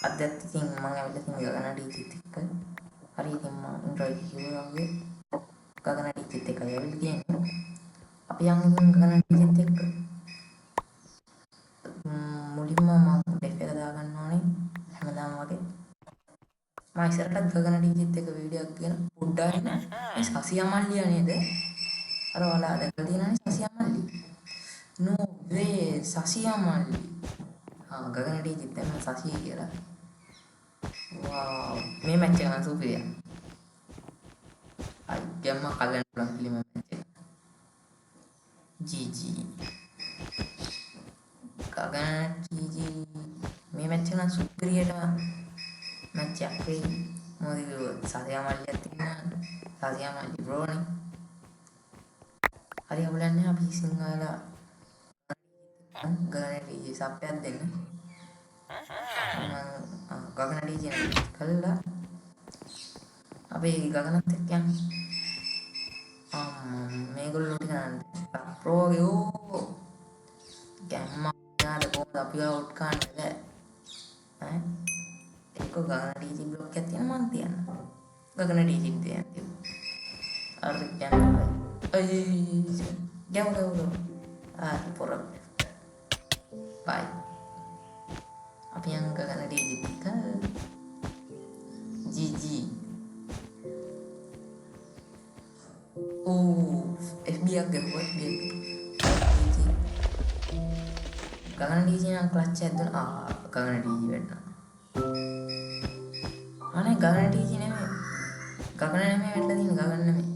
අදත් ඉතින් මම ඇවිල්ලා තියෙන ගගන ඩීජිත් එක්ක. හරි ඉතින් මම ඉන්ට්‍රෝ කිව්වා වගේ ගගන ඩීජිත් එක්කයි ඇවිල්ලා තියෙන්නේ. අපි යන් ඉතින් ගගන ඩීජිත් එක්ක මුලින්ම මම ඩෙෆ් එක දාගන්න ඕනේ හැමදාම වගේ. මම ඉස්සරටත් ගගන ඩීජිත් එක්ක වීඩියෝ එකක් ගෙන පොඩ්ඩක් මේ සසියා මල්ලියා නේද? අර ඔයාලා දැකලා තියෙනනේ සසියා මල්ලි. නෝ වේ සසියා මල්ලි. ගගන ඩීජිත් දැම්ම සසී කියලා. Wow, මේ මැච් එක නම් සුපිරිය. අයියම්ම කලන්න පුළුවන් පිළිම මැච් එක. GG. ගගන GG. මේ මැච් එක නම් සුපිරියට මැච් එකක් වෙයි. මොකද සතියා මල්ලියත් ඉන්න සතියා මල්ලි බ්‍රෝනේ. හරි අපලන්නේ අපි සිංහල ගගන DJ සබ් එකක් දෙන්න. ගගන DJ කළා. අපි ගගනත් එක්ක යන්නේ. මේගොල්ලෝ ටික ප්‍රෝ යෝ ගැම්මා යාද කොහොමද අපි අවුට් කරන්නේ ඈ ඒක ගගන ඩීජි බ්ලොක් එකක් තියෙන මං තියන්න ගගන ඩීජි තියන්න අර ගැම්මා ගැම්මා පොර බයි අපි යන් ගගන ඩීජි එක ජීජි FB එක ගහුවා ගගන ඩීජේ නම් ක්ලච් එකක් දුන්නා ගගන ඩීජේ වෙන්න අනේ ගගන ඩීජේ නෙමෙයි වෙట్లా තියෙන ගගන නෙමෙයි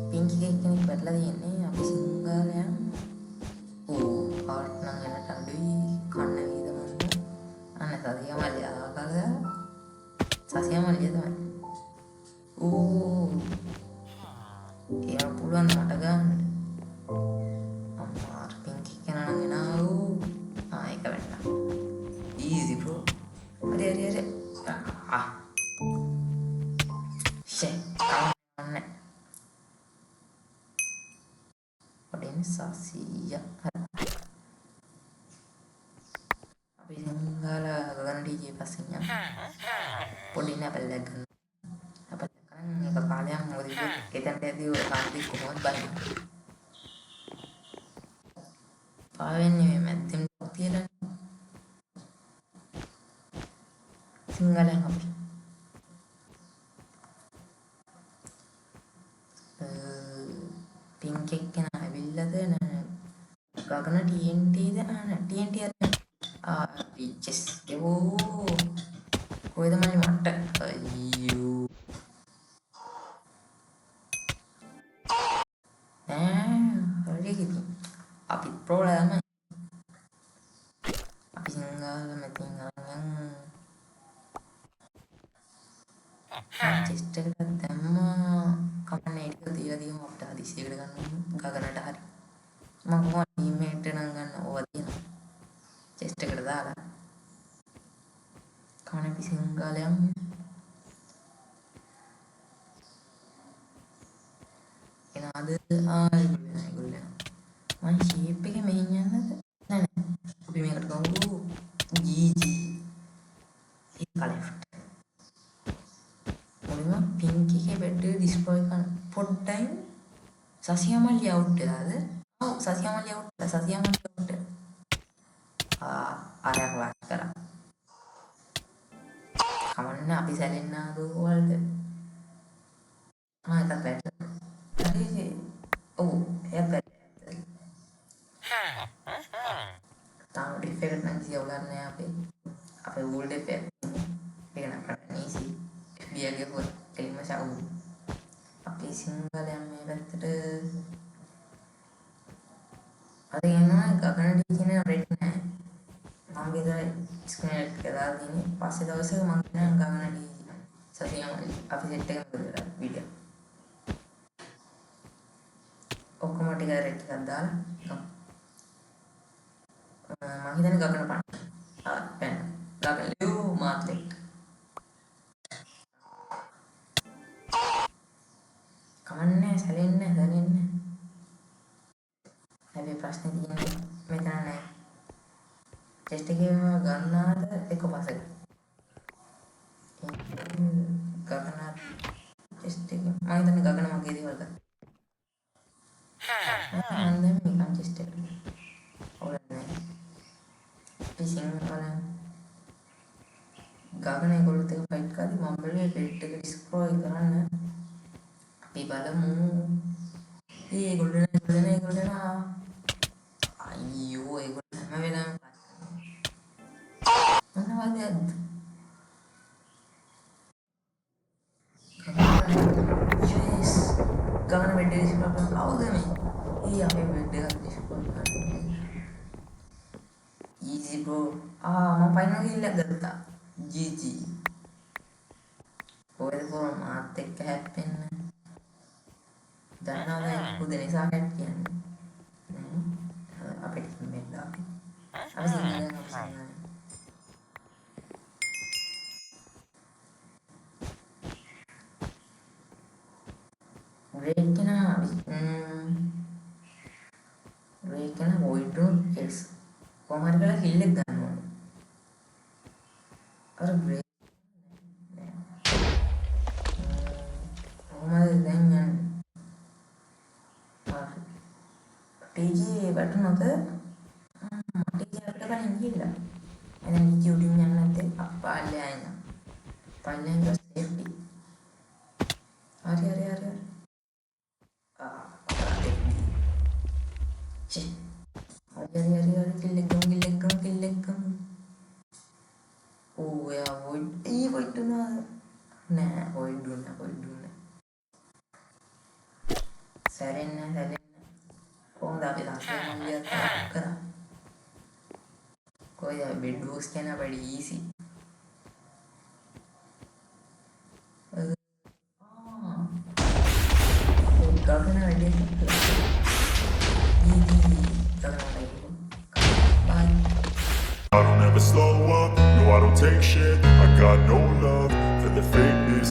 පින්කි කෙනෙක් වෙట్లా තියෙන්නේ අපි සිංහලයන් හાર્ට් නම් එන්නට අඩුයි කන්න වීදමන්න අනේ සතිය මල්ලිය ආකල්ලා සතිය මල්ලිය තමයි එයා පුළුවන් මට ගන්න අම්මා පින්කි කෙනා නම් එනවා ඒක වෙන්න easy bro හරි ෂේ කන්නේ ඔඩින් සාසිය අපි සිංහල ගගන ඩීජේ පස්සෙන් යන්න පොඩි නැපල් එක ගන්න මේක කාලයක් මොකද එතනට ඇදී ඔය කාන්ති කොහොමද බලන්නේ පාවෙන්නේ මේ මැත්තෙන් තියලා සිංහලෙන් අපි පින්ක් එක කෙනා ඇවිල්ලාද ගගන TNT ද TNT පිචස් ගෝ කොයිද මම මට අයියෝ අපි ප්‍රෝලා තමයි අපි සිංහල මෙතින් අරන් චෙස්ට් එකට දැම්මා කමන්නේ ඒක තියලා දීමු අපිට හදිසියකට ගන්න ගගනට හරි මම කොහොමද ටීම්මේට් නම් ගන්න ඕවා තියෙනවා චෙස්ට් එකට දාලා කමන්නේ අපි සිංහලයන් එනාද ඒගොල්ලෝ මම ෂේප් එකේ මෙහෙන් යන්නද නෑ අපි මේකට ගමු GG ඒක ලෙෆ්ට් මුලින්ම පින්ක් එකේ බැටරි ඩිස්ප්ලෝයි කරන පොඩ්ඩයි සසියාමල්ලි අවුට් වෙලාද ඔව් සසියාමල්ලි අවුට් ආරයක් වාස් කරා කමන්න අපි සැලෙන්න ආදෝවල්ද එකක් බැටරි ඔව් එයා ताऊ डिफेक्ट නම් කිසිය උගන්නේ අපේ වූල් ඩිෆෙක්ට් ඒක නම් කරන්න easy FBA ගේ පොත් එලිම සවු අපි සිංහලයන් මේ පැත්තට අද යනවා ගගන ඩීජේ රෙඩ් නැහැ මම විතරයි ස්ක්‍රීන් එක දාලා තියෙන්නේ පස්සේ දවසේ මම කියන ගගන ඩීජේ සතියම අපි සෙට් එකම කරලා වීඩියෝ ඔක්කොම ටික රෙඩ් එකක් දාලා මම හිතන්නේ ගගන පන්න ගගන ලියු මාත්ලෙක් කමන්නේ සැලෙන්නේ හැබැයි ප්‍රශ්නේ තියෙන්නේ මෙතන නෑ ටෙස්ට් එකේ ගන්නාද එක පස්සෙ ගගන ටෙස්ට් එක මම හිතන්නේ ගගන මගේ දේවල් ගත්තා මම දැන් නිකන් ටෙස්ට් එක ඕලන්නේ ටිසින් වල ගගන ඒගොල්ලොත් එක ෆයිට් කරද්දි මම බැලුවේ බෙඩ් එක ඩිස්ට්‍රොයි කරන්න අපි බලමු ඒගොල්ලෝ අයියෝ ඒගොල්ලෝ හැම වෙලාවෙම මොනවද yes ගමන බෙඩ් එක ඩිස්ට්‍රොයි කරන්න කවුද මේ අපේ බෙඩ් එක ඩිස්ට්‍රොයි කරන්න easy bro මම ෆයිනල් කිල් එක ගත්තා GG කොහෙද බෝ මාත් එක්ක හැප්පෙන්න දන්නවද පුදේ නිසා හැප් කියන්නේ නෑ අපිට මෙන්න අපි සිංහලෙන් රේකන void x කොහමද කියලා කිල් එක ගන්න ඕනේ අර බ්‍රේක් කොහමද දැන් යන්නේ ටීජී වැටුණොත් ටීජී අපිට කලින් ගිහිල්ලා එහෙනම් ටීජී උඩින් යන්න නැත්තේ අප්පාල්ලේ ආයෙත් පල්ලෙන් සේෆ්ටි හරි කිල් එක ඕ යා void දුනා නෑ void දුන්නා සැරෙන්න කොහොමද අපි තාක්ෂණ මල්ලියක් කරා කොහේ බෙඩ් බොක්ස් කියන බඩ ඊසි ගගන වැඩේ I don't ever slow up, no I don't take shit. I got no love for the fakeness.